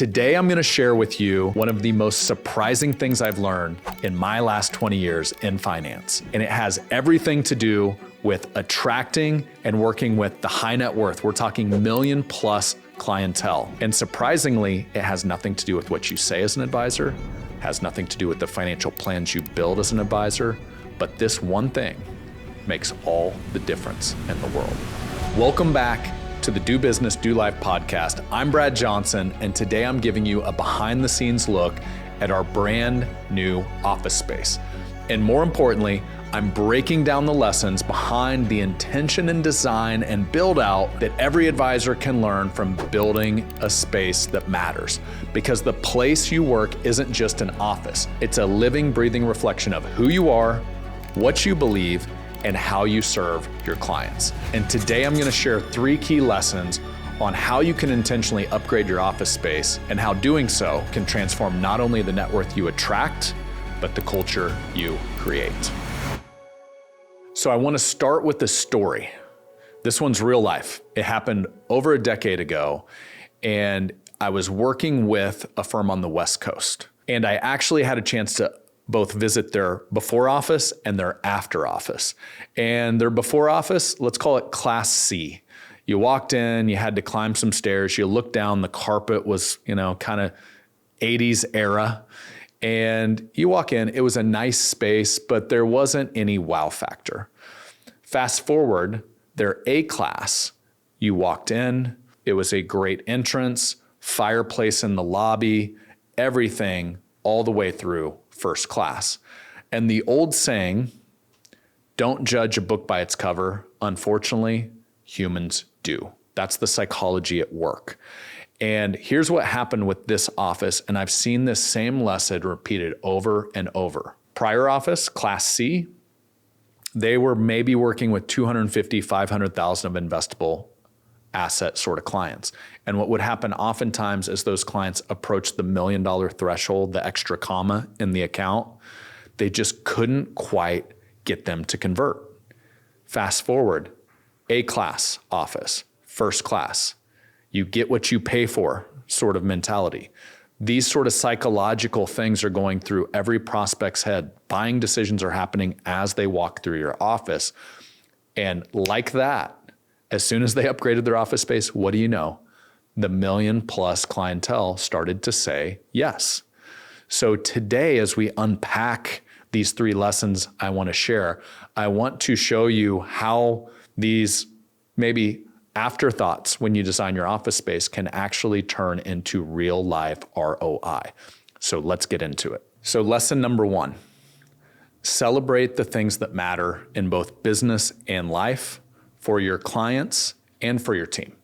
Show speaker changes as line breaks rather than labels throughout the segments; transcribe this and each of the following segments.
Today, I'm going to share with you one of the most surprising things I've learned in my last 20 years in finance. And it has everything to do with attracting and working with the high net worth. We're talking million plus clientele. And surprisingly, it has nothing to do with what you say as an advisor, has nothing to do with the financial plans you build as an advisor, but this one thing makes all the difference in the world. Welcome back to the Do Business, Do Life podcast. I'm Brad Johnson, and today I'm giving you a behind the scenes look at our brand new office space. And more importantly, I'm breaking down the lessons behind the intention and design and build out that every advisor can learn from building a space that matters. Because the place you work isn't just an office. It's a living, breathing reflection of who you are, what you believe, and how you serve your clients. And today I'm going to share 3 key lessons on how you can intentionally upgrade your office space and how doing so can transform not only the net worth you attract, but the culture you create. So I want to start with the story. This one's real life. It happened over a decade ago, and I was working with a firm on the West Coast. And I actually had a chance to both visit their before office and their after office. And their before office, let's call it Class C. You walked in, you had to climb some stairs, you looked down, the carpet was, kind of 80s era. And you walk in, it was a nice space, but there wasn't any wow factor. Fast forward, their A class, you walked in, it was a great entrance, fireplace in the lobby, everything all the way through first class. And the old saying, don't judge a book by its cover, unfortunately, humans do. That's the psychology at work. And here's what happened with this office, and I've seen this same lesson repeated over and over. Prior office, Class C, they were maybe working with 250, 500,000 of investable asset sort of clients. And what would happen oftentimes as those clients approach the $1 million threshold, the extra comma in the account, they just couldn't quite get them to convert. Fast forward, A class office, first class, you get what you pay for sort of mentality. These sort of psychological things are going through every prospect's head. Buying decisions are happening as they walk through your office. And like that, as soon as they upgraded their office space, what do you know? The $1 million plus clientele started to say yes. So today, as we unpack these 3 lessons I want to share, I want to show you how these maybe afterthoughts when you design your office space can actually turn into real life ROI. So let's get into it. So lesson number 1, celebrate the things that matter in both business and life for your clients and for your team.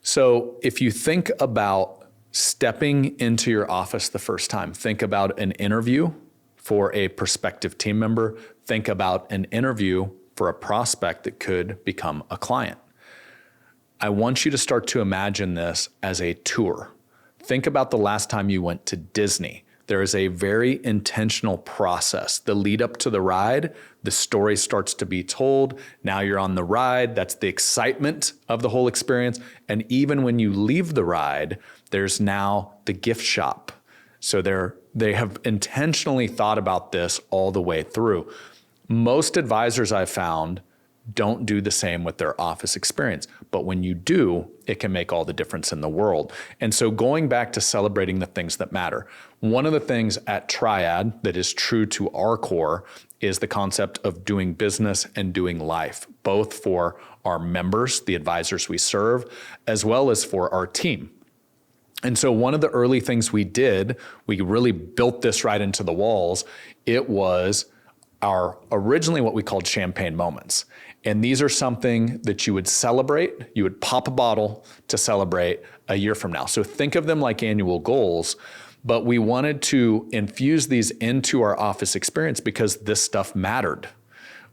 So if you think about stepping into your office the first time, think about an interview for a prospective team member, think about an interview for a prospect that could become a client. I want you to start to imagine this as a tour. Think about the last time you went to Disney. There is a very intentional process. The lead up to the ride, the story starts to be told. Now you're on the ride. That's the excitement of the whole experience. And even when you leave the ride, there's now the gift shop. So they have intentionally thought about this all the way through. Most advisors I've found don't do the same with their office experience. But when you do, it can make all the difference in the world. And so going back to celebrating the things that matter, one of the things at Triad that is true to our core is the concept of doing business and doing life, both for our members, the advisors we serve, as well as for our team. And so one of the early things we did, we really built this right into the walls. It was our originally what we called champagne moments. And these are something that you would celebrate. You would pop a bottle to celebrate a year from now. So think of them like annual goals, but we wanted to infuse these into our office experience because this stuff mattered.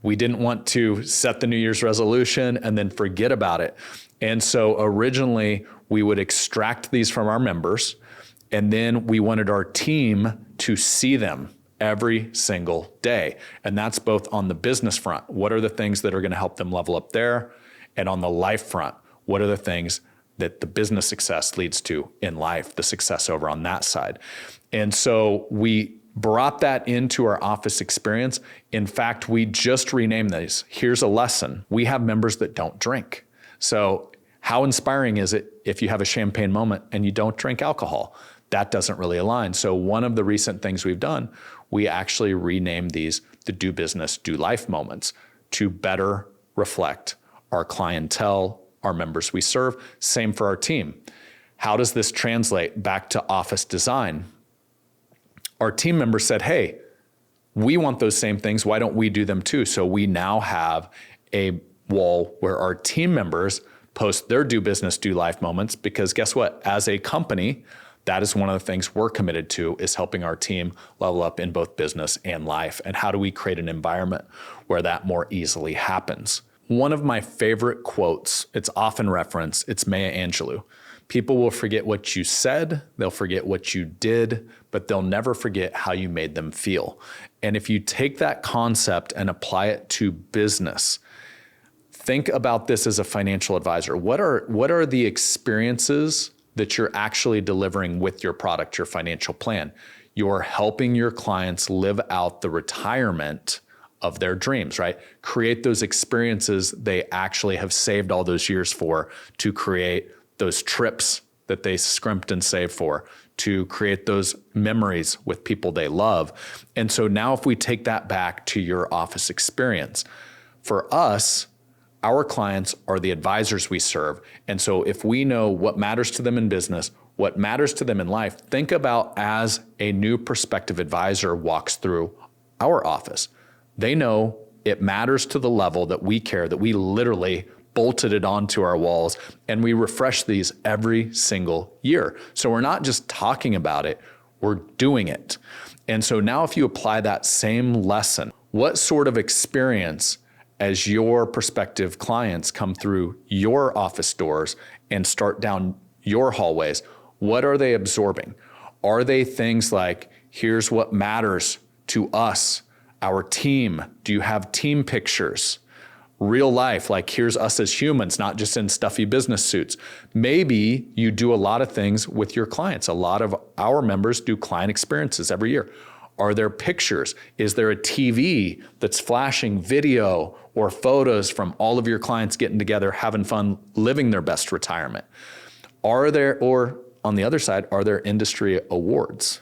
We didn't want to set the New Year's resolution and then forget about it. And so originally we would extract these from our members, and then we wanted our team to see them every single day. And that's both on the business front. What are the things that are going to help them level up there? And on the life front, what are the things that the business success leads to in life, the success over on that side. And so we brought that into our office experience. In fact, we just renamed these. Here's a lesson. We have members that don't drink. So how inspiring is it if you have a champagne moment and you don't drink alcohol? That doesn't really align. So one of the recent things we've done, we actually renamed these the do business, do life moments to better reflect our clientele, our members we serve. Same for our team. How does this translate back to office design? Our team members said, hey, we want those same things. Why don't we do them too? So we now have a wall where our team members post their do business, do life moments, because guess what? As a company, that is one of the things we're committed to, is helping our team level up in both business and life. And how do we create an environment where that more easily happens? One of my favorite quotes, it's often referenced, it's Maya Angelou. People will forget what you said, they'll forget what you did, but they'll never forget how you made them feel. And if you take that concept and apply it to business, think about this as a financial advisor. What are the experiences that you're actually delivering with your product, your financial plan? You're helping your clients live out the retirement of their dreams, right? Create those experiences they actually have saved all those years for, to create those trips that they scrimped and saved for, to create those memories with people they love. And so now if we take that back to your office experience, for us, our clients are the advisors we serve. And so if we know what matters to them in business, what matters to them in life, think about as a new prospective advisor walks through our office. They know it matters to the level that we care, that we literally bolted it onto our walls, and we refresh these every single year. So we're not just talking about it, we're doing it. And so now if you apply that same lesson, what sort of experience as your prospective clients come through your office doors and start down your hallways, what are they absorbing? Are they things like, here's what matters to us, our team? Do you have team pictures? Real life, like here's us as humans, not just in stuffy business suits. Maybe you do a lot of things with your clients. A lot of our members do client experiences every year. Are there pictures? Is there a TV that's flashing video or photos from all of your clients getting together, having fun, living their best retirement? Are there, or on the other side, are there industry awards?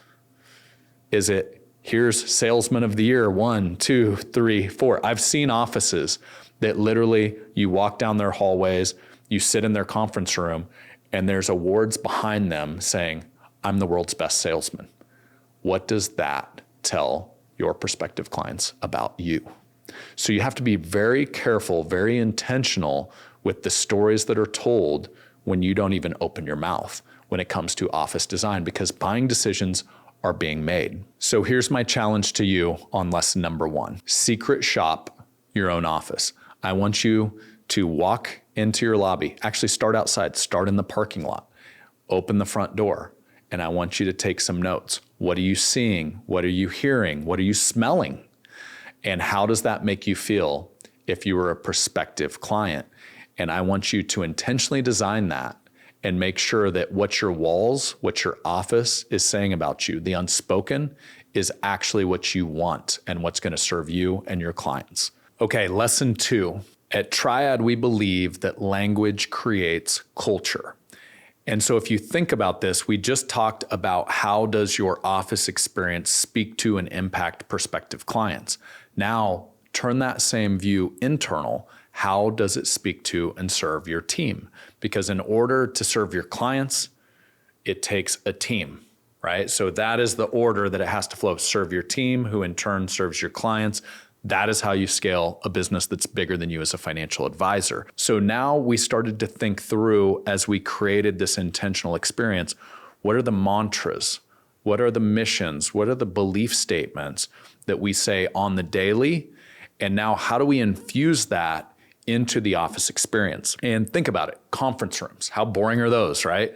Is it, here's Salesman of the Year, 1, 2, 3, 4. I've seen offices that literally you walk down their hallways, you sit in their conference room, and there's awards behind them saying, I'm the world's best salesman. What does that tell your prospective clients about you? So you have to be very careful, very intentional with the stories that are told when you don't even open your mouth when it comes to office design, because buying decisions are being made. So here's my challenge to you on lesson number 1. Secret shop your own office. I want you to walk into your lobby, actually start outside, start in the parking lot, open the front door, and I want you to take some notes. What are you seeing? What are you hearing? What are you smelling? And how does that make you feel if you were a prospective client? And I want you to intentionally design that and make sure that what your walls, what your office is saying about you, the unspoken, is actually what you want and what's going to serve you and your clients. Okay, lesson 2. At Triad, we believe that language creates culture. And so if you think about this, we just talked about how does your office experience speak to and impact prospective clients. Now, turn that same view internal. How does it speak to and serve your team? Because in order to serve your clients, it takes a team, right? So that is the order that it has to flow. Serve your team, who in turn serves your clients. That is how you scale a business that's bigger than you as a financial advisor. So now we started to think through, as we created this intentional experience, what are the mantras? What are the missions? What are the belief statements that we say on the daily? And now how do we infuse that into the office experience? And think about it, conference rooms. How boring are those, right?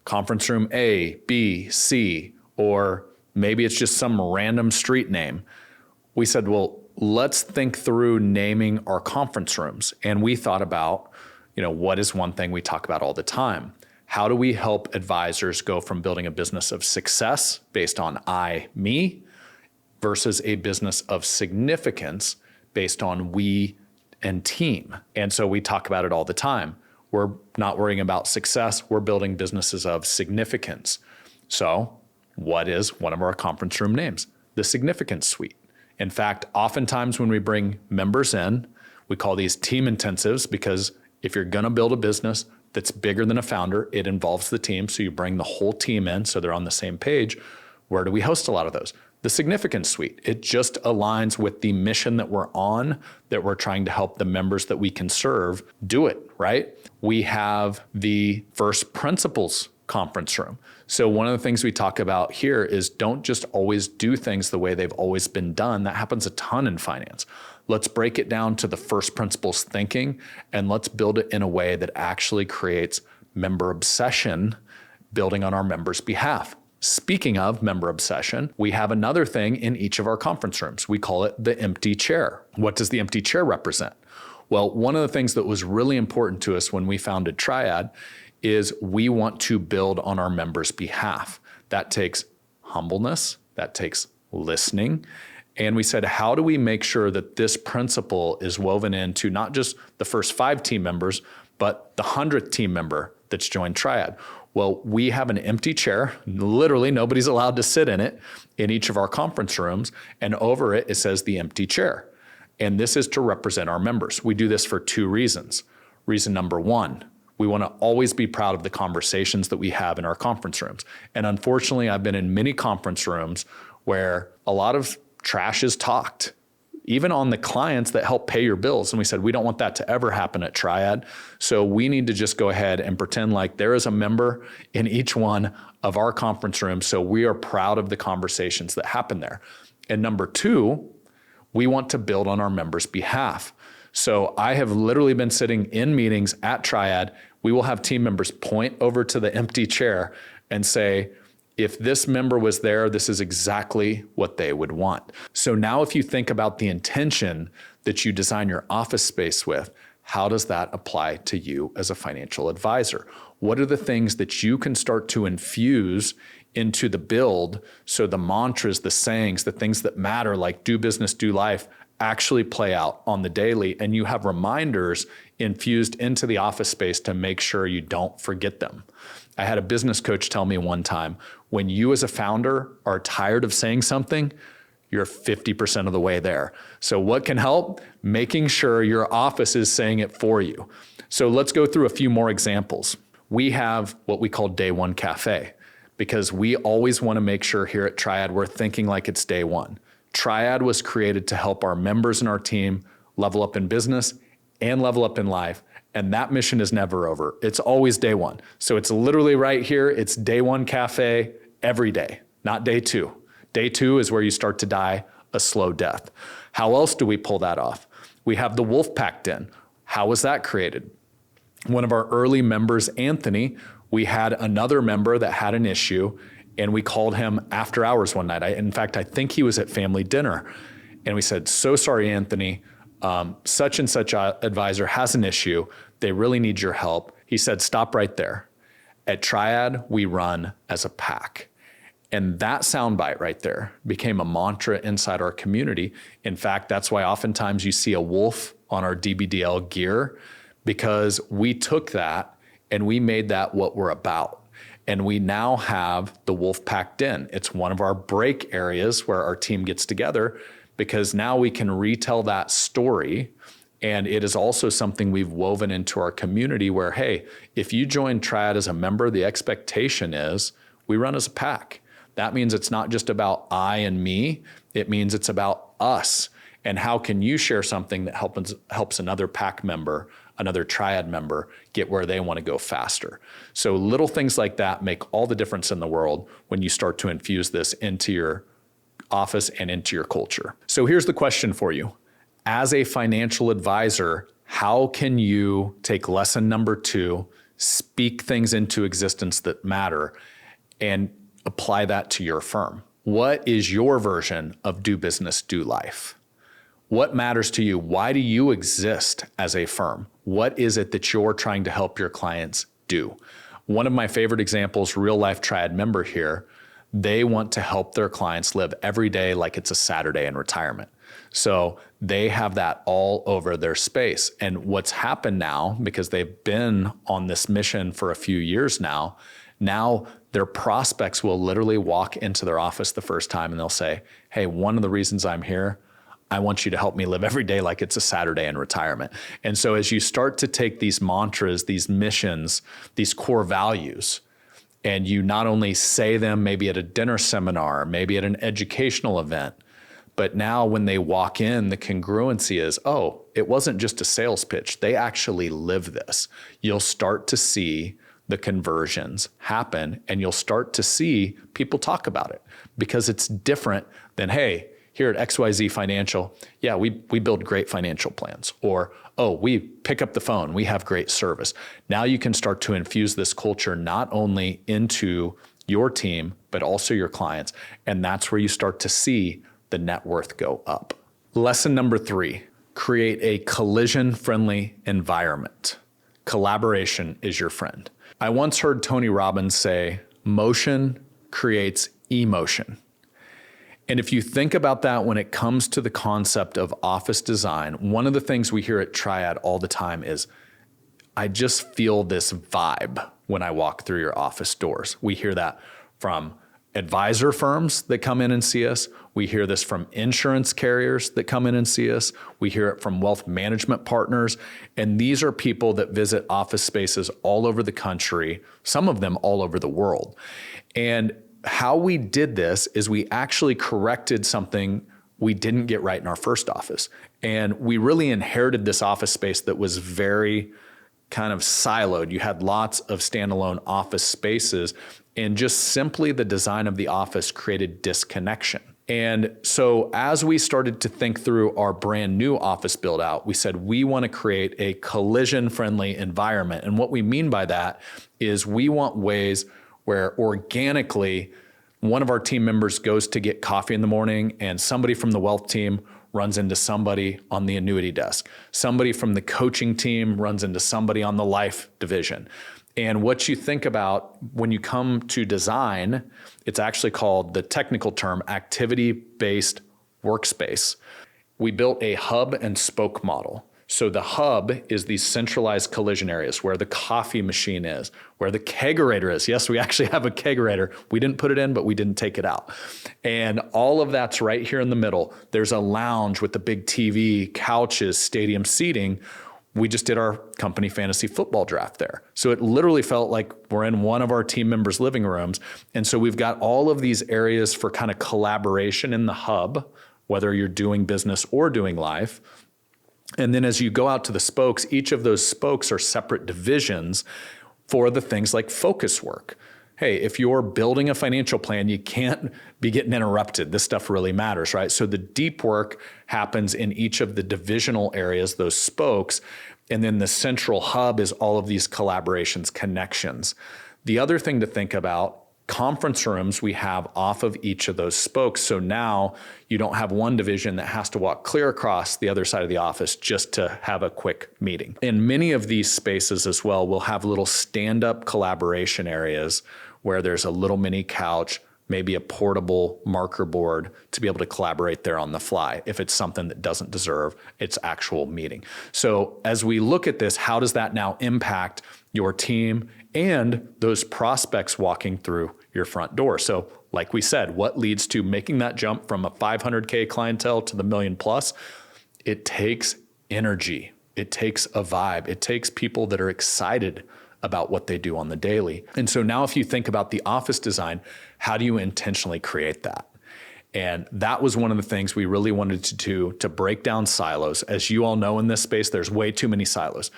Conference room A, B, C, or maybe it's just some random street name. We said, well, let's think through naming our conference rooms. And we thought about, what is one thing we talk about all the time? How do we help advisors go from building a business of success based on I, me, versus a business of significance based on we and team? And so we talk about it all the time. We're not worrying about success. We're building businesses of significance. So what is one of our conference room names? The Significance Suite. In fact, oftentimes when we bring members in, we call these team intensives, because if you're going to build a business that's bigger than a founder, it involves the team. So you bring the whole team in so they're on the same page. Where do we host a lot of those? The Significance Suite. It just aligns with the mission that we're on, that we're trying to help the members that we can serve do it, right? We have the First Principles conference room. So one of the things we talk about here is don't just always do things the way they've always been done. That happens a ton in finance. Let's break it down to the first principles thinking, and let's build it in a way that actually creates member obsession, building on our members' behalf. Speaking of member obsession, we have another thing in each of our conference rooms. We call it the empty chair. What does the empty chair represent? Well, one of the things that was really important to us when we founded Triad is we want to build on our members' behalf. That takes humbleness, that takes listening. And we said, how do we make sure that this principle is woven into not just the first 5 team members, but the 100th team member that's joined Triad? Well, we have an empty chair. Literally, nobody's allowed to sit in it in each of our conference rooms. And over it, it says the empty chair. And this is to represent our members. We do this for 2 reasons. Reason number 1, we want to always be proud of the conversations that we have in our conference rooms. And unfortunately, I've been in many conference rooms where a lot of trash is talked, even on the clients that help pay your bills. And we said, we don't want that to ever happen at Triad. So we need to just go ahead and pretend like there is a member in each one of our conference rooms. So we are proud of the conversations that happen there. And number 2, we want to build on our members' behalf. So I have literally been sitting in meetings at Triad. We will have team members point over to the empty chair and say, if this member was there, this is exactly what they would want. So now if you think about the intention that you design your office space with, how does that apply to you as a financial advisor? What are the things that you can start to infuse into the build so the mantras, the sayings, the things that matter, like do business, do life, actually play out on the daily, and you have reminders infused into the office space to make sure you don't forget them. I had a business coach tell me one time, when you as a founder are tired of saying something, you're 50% of the way there. So what can help? Making sure your office is saying it for you. So let's go through a few more examples. We have what we call Day One Cafe, because we always want to make sure here at Triad we're thinking like it's day one. Triad was created to help our members and our team level up in business and level up in life. And that mission is never over. It's always day one. So it's literally right here. It's Day One Cafe every day, not day 2. Day 2 is where you start to die a slow death. How else do we pull that off? We have the Wolf Pack Den. How was that created? One of our early members, Anthony, we had another member that had an issue, and we called him after hours one night. In fact, I think he was at family dinner. And we said, so sorry, Anthony, such and such advisor has an issue. They really need your help. He said, stop right there. At Triad, we run as a pack. And that soundbite right there became a mantra inside our community. In fact, that's why oftentimes you see a wolf on our DBDL gear, because we took that and we made that what we're about. And we now have the Wolf Pack Den. It's one of our break areas where our team gets together, because now we can retell that story. And it is also something we've woven into our community where, hey, if you join Triad as a member, the expectation is we run as a pack. That means it's not just about I and me. It means it's about us. And how can you share something that helps another pack member, another Triad member, get where they want to go faster? So little things like that make all the difference in the world when you start to infuse this into your office and into your culture. So here's the question for you. As a financial advisor, how can you take lesson number 2, speak things into existence that matter, and apply that to your firm? What is your version of do business, do life? What matters to you? Why do you exist as a firm? What is it that you're trying to help your clients do? One of my favorite examples, real life Triad member here, they want to help their clients live every day like it's a Saturday in retirement. So they have that all over their space. And what's happened now, because they've been on this mission for a few years now their prospects will literally walk into their office the first time and they'll say, hey, one of the reasons I'm here, I want you to help me live every day like it's a Saturday in retirement. And so as you start to take these mantras, these missions, these core values, and you not only say them maybe at a dinner seminar, maybe at an educational event, but now when they walk in, the congruency is, oh, it wasn't just a sales pitch. They actually live this. You'll start to see the conversions happen, and you'll start to see people talk about it because it's different than, hey, here at XYZ Financial, yeah, we build great financial plans. Or, oh, we pick up the phone, we have great service. Now you can start to infuse this culture not only into your team, but also your clients. And that's where you start to see the net worth go up. Lesson number 3, create a collision-friendly environment. Collaboration is your friend. I once heard Tony Robbins say, motion creates emotion. And if you think about that when it comes to the concept of office design, one of the things we hear at Triad all the time is, I just feel this vibe when I walk through your office doors. We hear that from advisor firms that come in and see us. We hear this from insurance carriers that come in and see us. We hear it from wealth management partners. And these are people that visit office spaces all over the country, some of them all over the world. And how we did this is we actually corrected something we didn't get right in our first office. And we really inherited this office space that was very kind of siloed. You had lots of standalone office spaces, and just simply the design of the office created disconnection. And so as we started to think through our brand new office build out, we said we want to create a collision-friendly environment. And what we mean by that is we want ways where organically one of our team members goes to get coffee in the morning and somebody from the wealth team runs into somebody on the annuity desk. Somebody from the coaching team runs into somebody on the life division. And what you think about when you come to design, it's actually called, the technical term, activity-based workspace. We built a hub and spoke model. So the hub is these centralized collision areas where the coffee machine is, where the kegerator is. Yes, we actually have a kegerator. We didn't put it in, but we didn't take it out. And all of that's right here in the middle. There's a lounge with the big TV, couches, stadium seating. We just did our company fantasy football draft there. So it literally felt like we're in one of our team members' living rooms. And so we've got all of these areas for kind of collaboration in the hub, whether you're doing business or doing life. And then as you go out to the spokes, each of those spokes are separate divisions for the things like focus work. Hey, if you're building a financial plan, you can't be getting interrupted. This stuff really matters, right? So the deep work happens in each of the divisional areas, those spokes. And then the central hub is all of these collaborations, connections. The other thing to think about, conference rooms we have off of each of those spokes. So now you don't have one division that has to walk clear across the other side of the office just to have a quick meeting. In many of these spaces as well, we'll have little stand-up collaboration areas where there's a little mini couch, maybe a portable marker board to be able to collaborate there on the fly if it's something that doesn't deserve its actual meeting. So as we look at this, how does that now impact your team and those prospects walking through your front door? So like we said, what leads to making that jump from a 500K clientele to the million plus? It takes energy. It takes a vibe. It takes people that are excited about what they do on the daily. And so now if you think about the office design, how do you intentionally create that? And that was one of the things we really wanted to do, to break down silos. As you all know, in this space, there's way too many silos.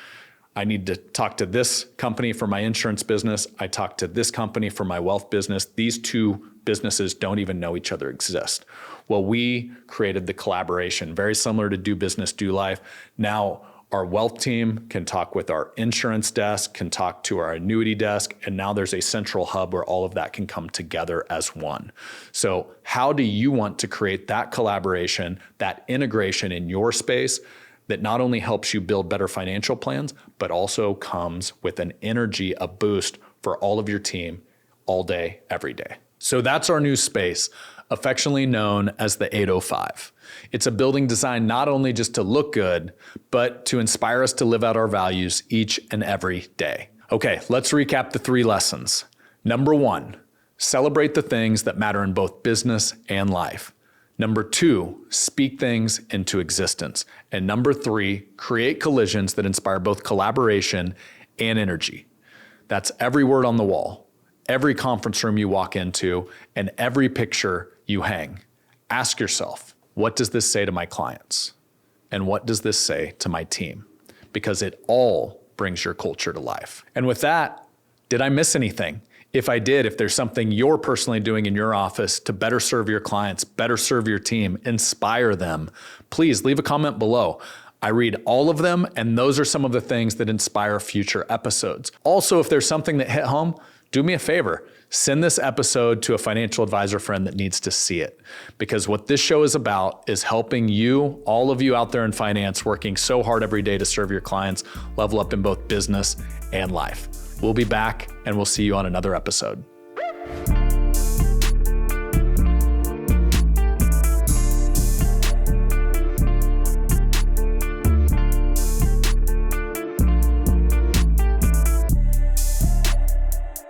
I need to talk to this company for my insurance business. I talk to this company for my wealth business. These two businesses don't even know each other exist. Well, we created the collaboration, very similar to Do Business, Do Life. Now, our wealth team can talk with our insurance desk, can talk to our annuity desk, and now there's a central hub where all of that can come together as one. So how do you want to create that collaboration, that integration in your space? that not only helps you build better financial plans, but also comes with an energy, a boost for all of your team all day, every day. So that's our new space, affectionately known as the 805. It's a building designed not only just to look good, but to inspire us to live out our values each and every day. Okay, let's recap the 3 lessons. Number 1, celebrate the things that matter in both business and life. Number 2, speak things into existence. And number 3, create collisions that inspire both collaboration and energy. That's every word on the wall, every conference room you walk into, and every picture you hang. Ask yourself, what does this say to my clients? And what does this say to my team? Because it all brings your culture to life. And with that, did I miss anything? If I did, if there's something you're personally doing in your office to better serve your clients, better serve your team, inspire them, please leave a comment below. I read all of them, and those are some of the things that inspire future episodes. Also, if there's something that hit home, do me a favor. Send this episode to a financial advisor friend that needs to see it. Because what this show is about is helping you, all of you out there in finance, working so hard every day to serve your clients, level up in both business and life. We'll be back, and we'll see you on another episode.